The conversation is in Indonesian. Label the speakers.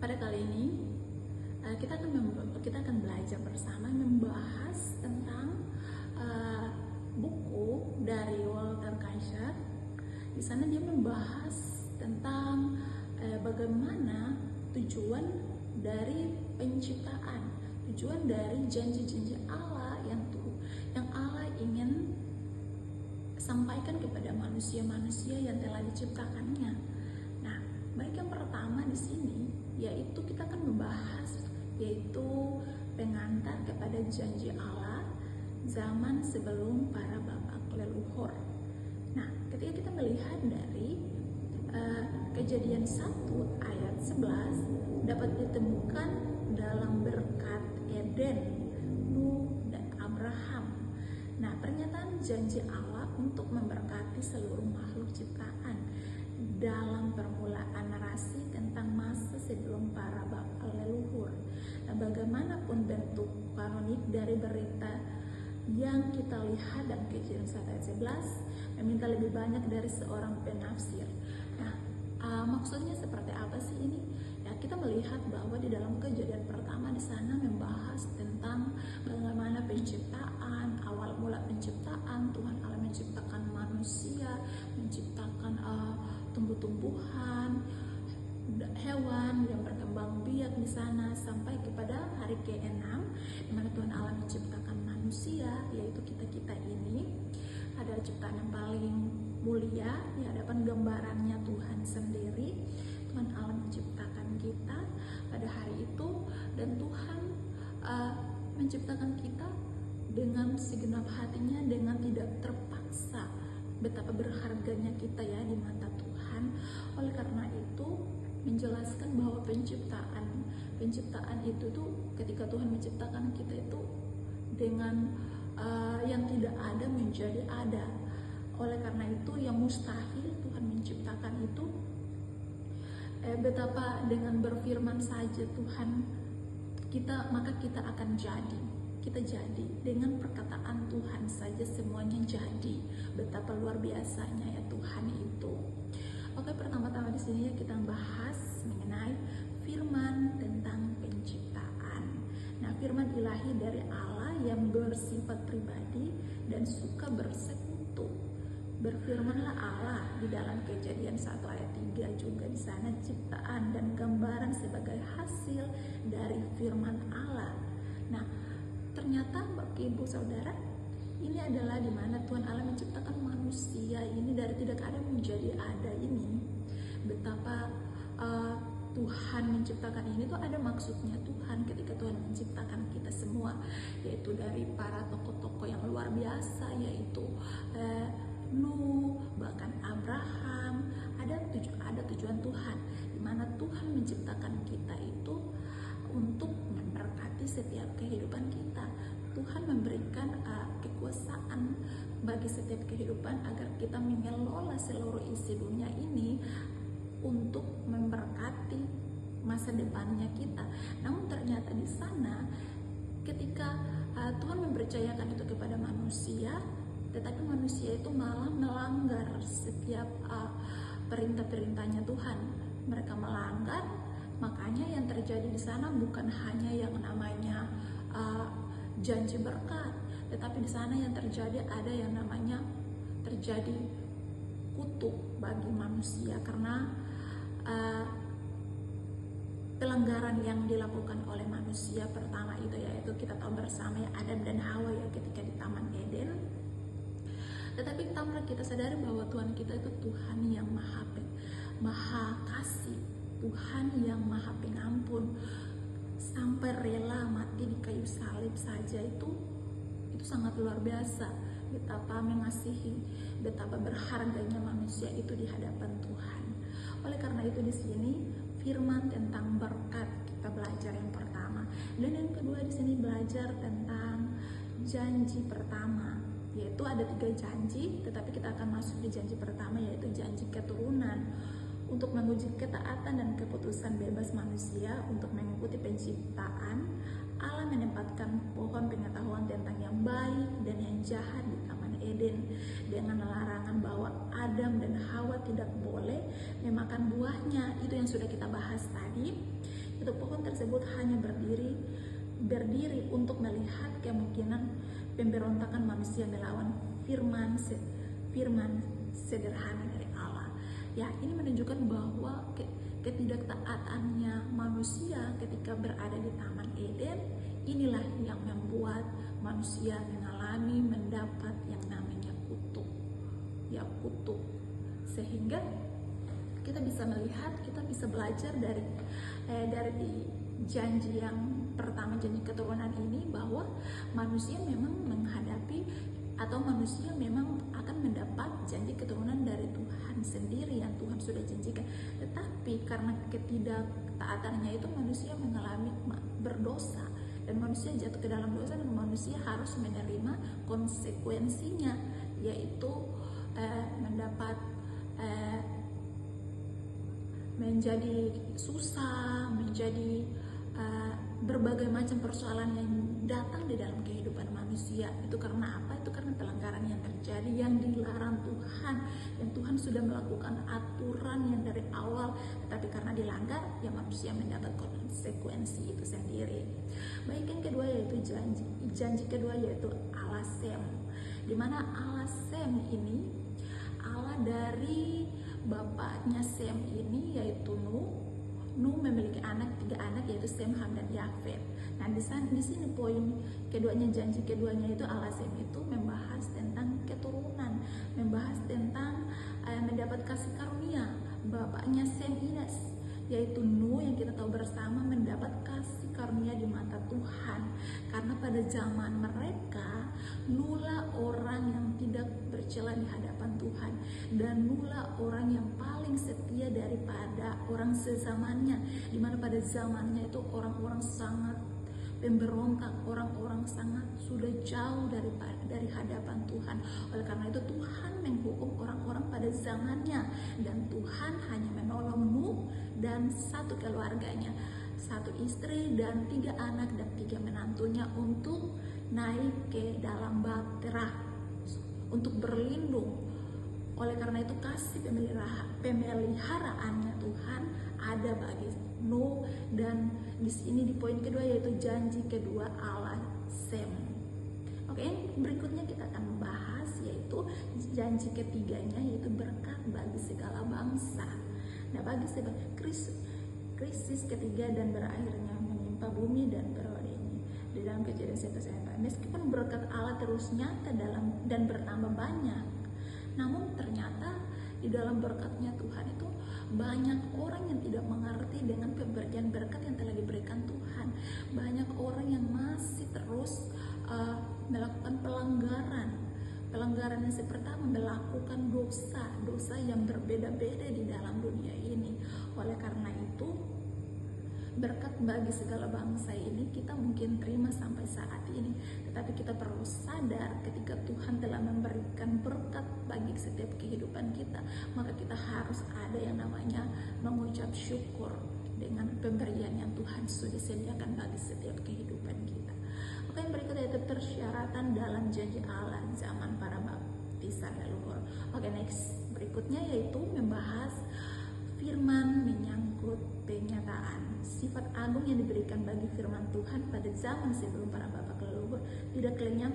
Speaker 1: Pada kali ini kita akan belajar bersama membahas tentang buku dari Walter Kaiser. Di sana dia membahas tentang bagaimana tujuan dari penciptaan, tujuan dari janji-janji Allah yang Allah ingin sampaikan kepada manusia-manusia yang telah diciptakannya. Nah, baik yang pertama di sini yaitu kita akan membahas yaitu pengantar kepada janji Allah zaman sebelum para bapak leluhur. Nah, ketika kita melihat dari Kejadian 1 ayat 11 dapat ditemukan dalam berkat Eden, Nuh dan Abraham. Nah, pernyataan janji Allah untuk memberkati seluruh makhluk ciptaan dalam permulaan narasi tentang masa sebelum para bapak leluhur. Nah, bagaimanapun bentuk kanonik dari berita yang kita lihat dalam Kejadian 1 ayat 11 meminta lebih banyak dari seorang penafsir. Nah, maksudnya seperti apa sih ini? Ya, kita melihat bahwa di dalam Kejadian pertama di sana membahas tentang bagaimana penciptaan, awal mula penciptaan, Tuhan Allah menciptakan manusia, menciptakan tumbuh-tumbuhan, hewan yang berkembang biak di sana sampai kepada hari ke-6 di mana Tuhan Allah menciptakan manusia, yaitu kita ini adalah ciptaan yang paling mulia di hadapan gambarannya Tuhan sendiri. Tuhan Allah menciptakan kita pada hari itu dan Tuhan menciptakan kita dengan segenap hatinya, dengan tidak terpaksa. Betapa berharganya kita ya di mata Tuhan. Oleh karena itu menjelaskan bahwa penciptaan itu tuh ketika Tuhan menciptakan kita itu dengan yang tidak ada menjadi ada. Oleh karena itu yang mustahil Tuhan menciptakan itu betapa dengan berfirman saja Tuhan maka kita akan jadi. Kita jadi dengan perkataan Tuhan saja semuanya jadi. Betapa luar biasanya ya Tuhan itu. Oke, pertama-tama di sini ya kita bahas mengenai firman tentang penciptaan. Nah, firman ilahi dari Allah yang bersifat pribadi dan suka bersekutu. Berfirmanlah Allah di dalam Kejadian 1 ayat 3 juga di sana ciptaan dan gambaran sebagai hasil dari firman Allah. Nah, ternyata Bapak Ibu Saudara, ini adalah di mana Tuhan Allah menciptakan manusia ini dari tidak ada menjadi ada ini. Betapa Tuhan menciptakan ini tuh ada maksudnya Tuhan ketika Tuhan menciptakan kita semua, yaitu dari para tokoh-tokoh yang luar biasa, yaitu Nuh, bahkan Abraham. Ada tujuan Tuhan di mana Tuhan menciptakan kita itu untuk memberkati setiap kehidupan kita. Tuhan memberikan kekuasaan bagi setiap kehidupan agar kita mengelola seluruh isi dunia ini untuk memberkati masa depannya kita. Namun ternyata di sana ketika Tuhan mempercayakan itu kepada manusia, tetapi manusia itu malah melanggar setiap perintah-perintahnya Tuhan. Mereka melanggar, makanya yang terjadi di sana bukan hanya yang namanya janji berkat, tetapi di sana yang terjadi ada yang namanya terjadi kutuk bagi manusia karena pelanggaran yang dilakukan oleh manusia pertama itu, yaitu kita tahu bersama ya Adam dan Hawa ya ketika di Taman Eden. Tetapi tanpa kita sadari bahwa Tuhan kita itu Tuhan yang maha kasih, Tuhan yang maha pengampun, sampai rela mati di kayu salib saja itu sangat luar biasa. Betapa mengasihi, betapa berharganya manusia itu di hadapan Tuhan. Oleh karena itu di sini firman tentang berkat kita belajar yang pertama, dan yang kedua di sini belajar tentang janji pertama, yaitu ada 3 janji, tetapi kita akan masuk di janji pertama, yaitu janji keturunan untuk menguji ketaatan dan keputusan bebas manusia untuk mengikuti penciptaan. Allah menempatkan pohon pengetahuan tentang yang baik dan yang jahat di Taman Eden dengan larangan bahwa Adam dan Hawa tidak boleh memakan buahnya. Itu yang sudah kita bahas tadi, itu pohon tersebut hanya berdiri untuk melihat kemungkinan pemberontakan manusia melawan firman sederhana dari Allah. Ya, ini menunjukkan bahwa ketidaktaatannya manusia ketika berada di Taman Eden, inilah yang membuat manusia mendapat yang namanya kutuk. Ya, kutuk. Sehingga kita bisa melihat, kita bisa belajar dari janji yang pertama, janji keturunan ini, bahwa manusia memang menghadapi atau manusia memang akan mendapat janji keturunan dari Tuhan sendiri yang Tuhan sudah janjikan. Tetapi karena ketidaktaatannya itu manusia mengalami berdosa dan manusia jatuh ke dalam dosa, dan manusia harus menerima konsekuensinya, yaitu mendapat menjadi susah, menjadi berbagai macam persoalan yang datang di dalam kehidupan manusia. Itu karena apa? Itu karena pelanggaran yang terjadi, yang dilarang Tuhan, yang Tuhan sudah melakukan aturan yang dari awal, tetapi karena dilanggar, ya manusia mendapat konsekuensi itu sendiri. Baik, yang kedua yaitu janji kedua yaitu Allah Sem, dimana Allah Sem ini, Allah dari bapaknya Sem ini yaitu Nuh memiliki tiga anak yaitu Sem, Ham, dan Yafet. Nah, di sini poin keduanya, janji keduanya itu Allah Sem itu membahas tentang keturunan, membahas tentang mendapat kasih karunia. Bapaknya Sem ini yaitu Nuh yang kita tahu bersama mendapat kasih karunia di mata Tuhan, karena pada zaman mereka Nuhlah orang yang tidak bercela di hadapan Tuhan, dan Nuhlah orang yang paling setia daripada orang sezamannya, dimana pada zamannya itu orang-orang sangat pemberontak, orang-orang sangat sudah jauh dari hadapan Tuhan. Oleh karena itu Tuhan menghukum orang-orang pada zamannya, dan Tuhan hanya menolong Nuh dan satu keluarganya, satu istri dan 3 anak dan 3 menantunya untuk naik ke dalam bahtera untuk berlindung. Oleh karena itu kasih pemeliharaannya Tuhan ada bagi Nuh, dan di sini di poin kedua yaitu janji kedua Allah Sem. Oke, berikutnya kita akan membahas yaitu janji ketiganya yaitu berkat bagi segala bangsa. Nah, bagi krisis ketiga dan berakhirnya menimpa bumi dan periode ini di dalam Kejadian 1:4. Meskipun berkat Allah terus nyata dan bertambah banyak, namun ternyata di dalam berkatnya Tuhan itu banyak orang yang tidak mengerti dengan pemberian berkat yang telah diberikan Tuhan. Banyak orang yang masih terus melakukan pelanggaran yang pertama, melakukan dosa yang berbeda-beda di dalam dunia ini. Oleh karena itu berkat bagi segala bangsa ini kita mungkin terima sampai saat ini, tetapi kita perlu sadar ketika Tuhan telah memberikan berkat bagi setiap kehidupan kita, maka kita harus ada yang namanya mengucap syukur dengan pemberian yang Tuhan sudah sediakan bagi setiap kehidupan kita. Oke, yang berikutnya itu persyaratan dalam janji Allah zaman para baptisan leluhur. Oke, next berikutnya yaitu membahas firman menyangkut penyataan sifat agung yang diberikan bagi firman Tuhan pada zaman sebelum para bapak leluhur tidak lenyap